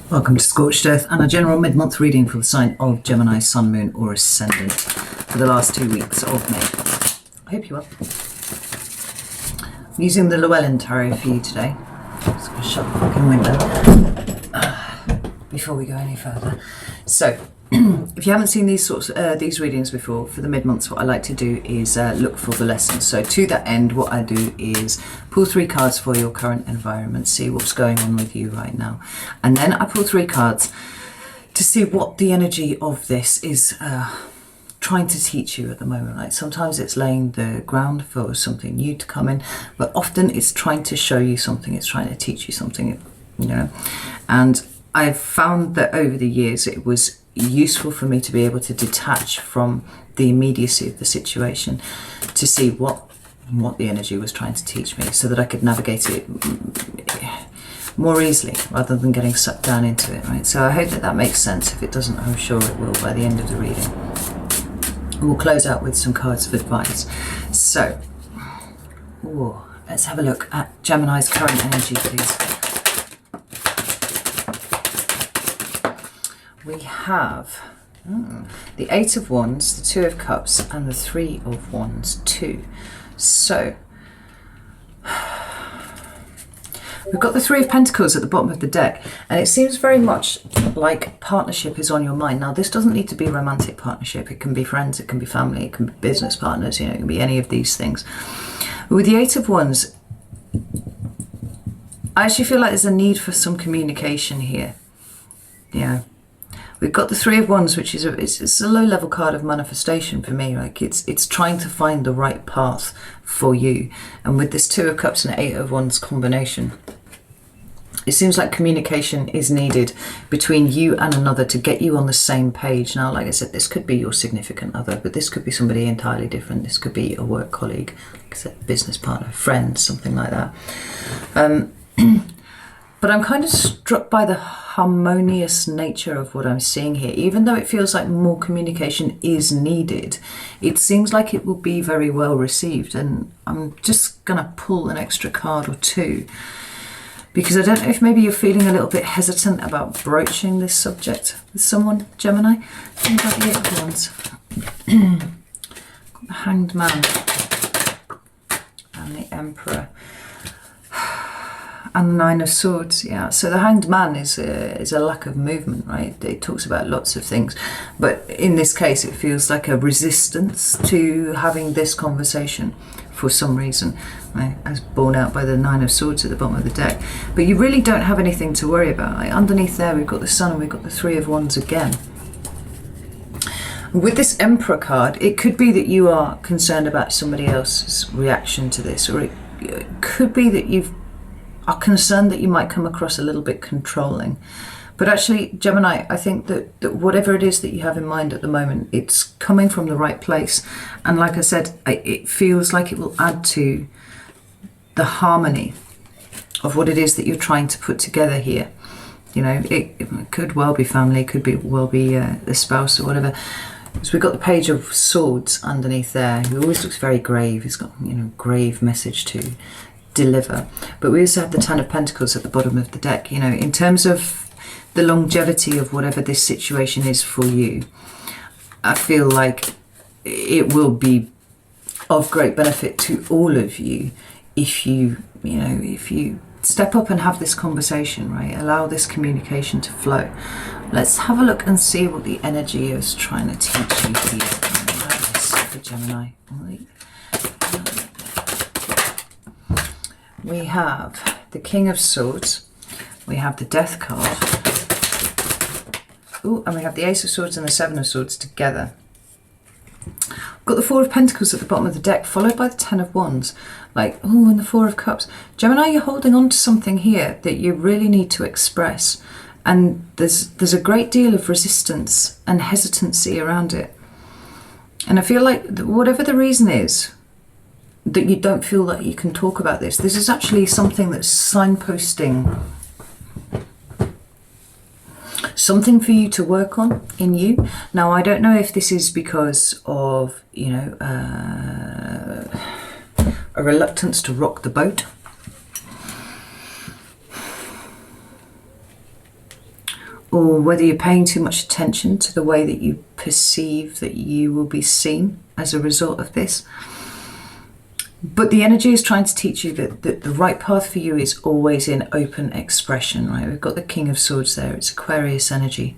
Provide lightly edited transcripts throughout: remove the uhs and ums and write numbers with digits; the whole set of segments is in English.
Welcome to Scorched Earth and a general mid-month reading for the sign of Gemini, Sun, Moon or Ascendant for the last 2 weeks of May. I hope you are. I'm using the Llewellyn Tarot for you today. Just going to shut the fucking window before we go any further. So, if you haven't seen these readings before, for the mid-months, what I like to do is look for the lessons. So to that end, what I do is pull 3 cards for your current environment, see what's going on with you right now. And then I pull 3 cards to see what the energy of this is trying to teach you at the moment. Like sometimes it's laying the ground for something new to come in, but often it's trying to show you something, it's trying to teach you something, you know. And I've found that over the years it was useful for me to be able to detach from the immediacy of the situation to see what the energy was trying to teach me, so that I could navigate it more easily rather than getting sucked down into it, right? So I hope that makes sense. If it doesn't, I'm sure it will by the end of the reading. And we'll close out with some cards of advice. So, let's have a look at Gemini's current energy, please. We have the 8 of Wands, the 2 of Cups, and the 3 of Wands too. So, we've got the 3 of Pentacles at the bottom of the deck, and it seems very much like partnership is on your mind. Now, this doesn't need to be a romantic partnership. It can be friends, it can be family, it can be business partners, you know, it can be any of these things. With the 8 of Wands, I actually feel like there's a need for some communication here. Yeah. We've got the 3 of Wands, which is it's a low-level card of manifestation for me. Like it's trying to find the right path for you. And with this 2 of Cups and 8 of Wands combination, it seems like communication is needed between you and another to get you on the same page. Now, like I said, this could be your significant other, but this could be somebody entirely different. This could be a work colleague, like I said, business partner, friend, something like that. But I'm kind of struck by the harmonious nature of what I'm seeing here. Even though it feels like more communication is needed, it seems like it will be very well received. And I'm just going to pull an extra card or 2, because I don't know if maybe you're feeling a little bit hesitant about broaching this subject with someone, Gemini. Think about the 8 of Wands. Got the Hanged Man and the Emperor. And the 9 of Swords, yeah. So the Hanged Man is a lack of movement, right? It talks about lots of things. But in this case, it feels like a resistance to having this conversation for some reason, right? As borne out by the 9 of Swords at the bottom of the deck. But you really don't have anything to worry about. Like underneath there, we've got the Sun and we've got the 3 of Wands again. With this Emperor card, it could be that you are concerned about somebody else's reaction to this, or it could be that you are concerned that you might come across a little bit controlling. But actually, Gemini, I think that whatever it is that you have in mind at the moment, it's coming from the right place. And like I said, it feels like it will add to the harmony of what it is that you're trying to put together here. You know, it could well be family, it could well be a spouse or whatever. So we've got the Page of Swords underneath there, who always looks very grave. He's got, you know, grave message to deliver. But we also have the 10 of Pentacles at the bottom of the deck. You know, in terms of the longevity of whatever this situation is for you, I feel like it will be of great benefit to all of you if you step up and have this conversation, right? Allow this communication to flow. Let's have a look and see what the energy is trying to teach you here. For Gemini. We have the King of Swords, we have the Death card, and we have the Ace of Swords and the 7 of Swords together. We've got the 4 of Pentacles at the bottom of the deck, followed by the 10 of Wands. And the 4 of Cups. Gemini, you're holding on to something here that you really need to express. And there's a great deal of resistance and hesitancy around it. And I feel like whatever the reason is, that you don't feel that you can talk about this. This is actually something that's signposting something for you to work on in you. Now, I don't know if this is because of, you know, a reluctance to rock the boat, or whether you're paying too much attention to the way that you perceive that you will be seen as a result of this. But the energy is trying to teach you that the right path for you is always in open expression, right? We've got the King of Swords there. It's Aquarius energy.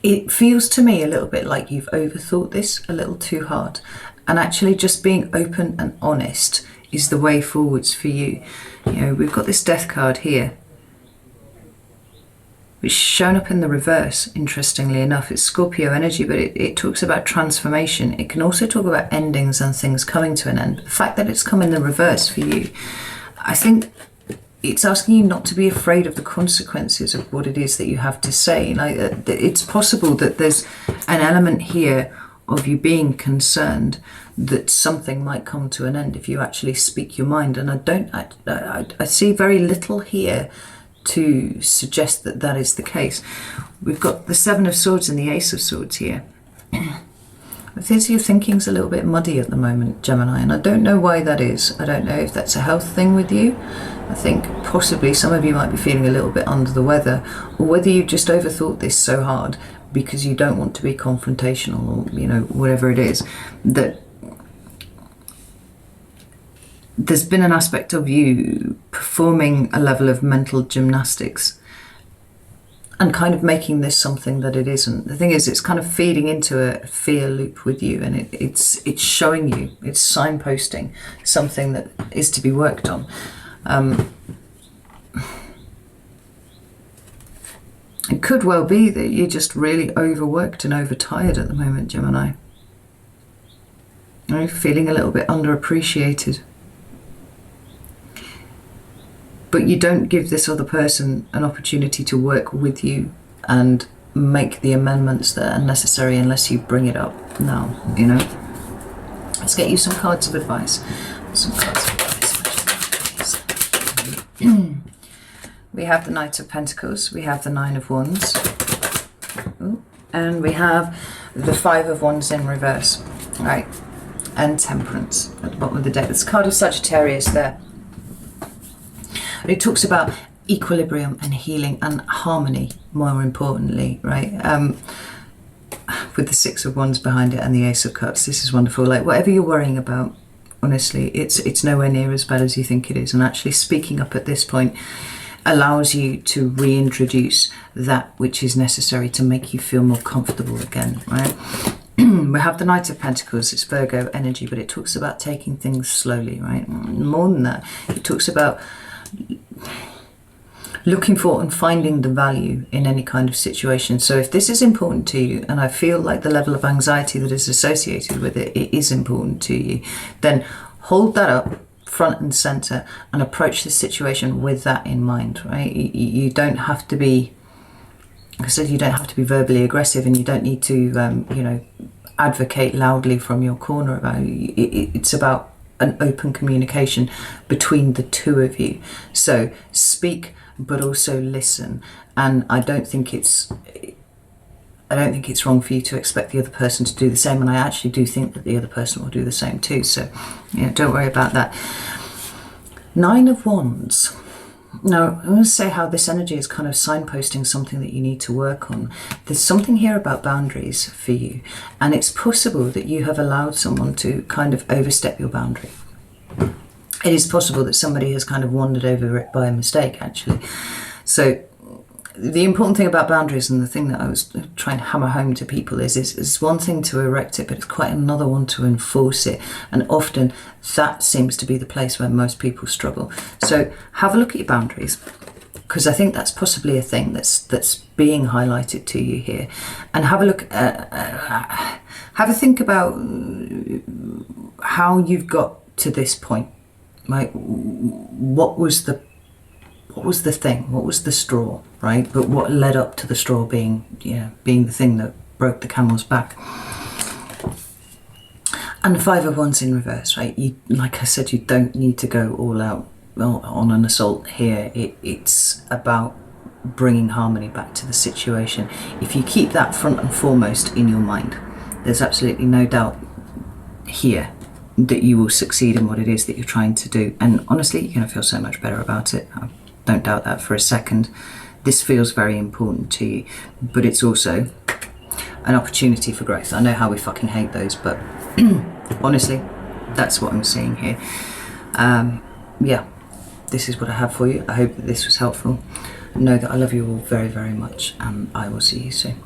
It feels to me a little bit like you've overthought this a little too hard. And actually just being open and honest is the way forwards for you. You know, we've got this Death card here, which is shown up in the reverse, interestingly enough. It's Scorpio energy, but it talks about transformation. It can also talk about endings and things coming to an end. But the fact that it's come in the reverse for you, I think it's asking you not to be afraid of the consequences of what it is that you have to say. Like, it's possible that there's an element here of you being concerned that something might come to an end if you actually speak your mind. And I see very little here to suggest that that is the case. We've got the Seven of Swords and the Ace of Swords here. I think your thinking's a little bit muddy at the moment, Gemini, and I don't know why that is. I don't know if that's a health thing with you. I think possibly some of you might be feeling a little bit under the weather, or whether you've just overthought this so hard because you don't want to be confrontational, or, you know, whatever it is, that there's been an aspect of you performing a level of mental gymnastics and kind of making this something that it isn't. The thing is, it's kind of feeding into a fear loop with you, and it's showing you, it's signposting something that is to be worked on. It could well be that you're just really overworked and overtired at the moment, Gemini. You're feeling a little bit underappreciated. But you don't give this other person an opportunity to work with you and make the amendments that are necessary unless you bring it up now, you know. Let's get you some cards of advice. Some cards of advice. We have the Knight of Pentacles, we have the Nine of Wands, and we have the Five of Wands in reverse, right? And Temperance at the bottom of the deck. There's a card of Sagittarius there. It talks about equilibrium and healing and harmony, more importantly, right? With the Six of Wands behind it and the Ace of Cups. This is wonderful. Like, whatever you're worrying about, honestly, it's nowhere near as bad as you think it is. And actually speaking up at this point allows you to reintroduce that which is necessary to make you feel more comfortable again, right? We have the Knight of Pentacles. It's Virgo energy, but it talks about taking things slowly, right? More than that, it talks about looking for and finding the value in any kind of situation. So if this is important to you, and I feel like the level of anxiety that is associated with it, it is important to you, then hold that up front and center and approach the situation with that in mind, right? You don't have to be, like I said, you don't have to be verbally aggressive, and you don't need to, you know, advocate loudly from your corner about it. It's about an open communication between the two of you. So speak, but also listen. And I don't think it's wrong for you to expect the other person to do the same. And I actually do think that the other person will do the same too. So, yeah, don't worry about that. Nine of Wands. Now, I'm going to say how this energy is kind of signposting something that you need to work on. There's something here about boundaries for you, and it's possible that you have allowed someone to kind of overstep your boundary. It is possible that somebody has kind of wandered over it by mistake, actually. So the important thing about boundaries, and the thing that I was trying to hammer home to people, is it's one thing to erect it, but it's quite another one to enforce it. And often that seems to be the place where most people struggle. So have a look at your boundaries, because I think that's possibly a thing that's being highlighted to you here. And have a look at, have a think about how you've got to this point. Right? What was the thing? What was the straw, right? But what led up to the straw being the thing that broke the camel's back? And the Five of Wands in reverse, right? You, like I said, you don't need to go all out on an assault here. It's about bringing harmony back to the situation. If you keep that front and foremost in your mind, there's absolutely no doubt here that you will succeed in what it is that you're trying to do. And honestly, you're going to feel so much better about it. Don't doubt that for a second. This feels very important to you, but it's also an opportunity for growth. I know how we fucking hate those, but honestly, that's what I'm seeing here. Yeah, this is what I have for you. I hope that this was helpful. Know that I love you all very, very much, and I will see you soon.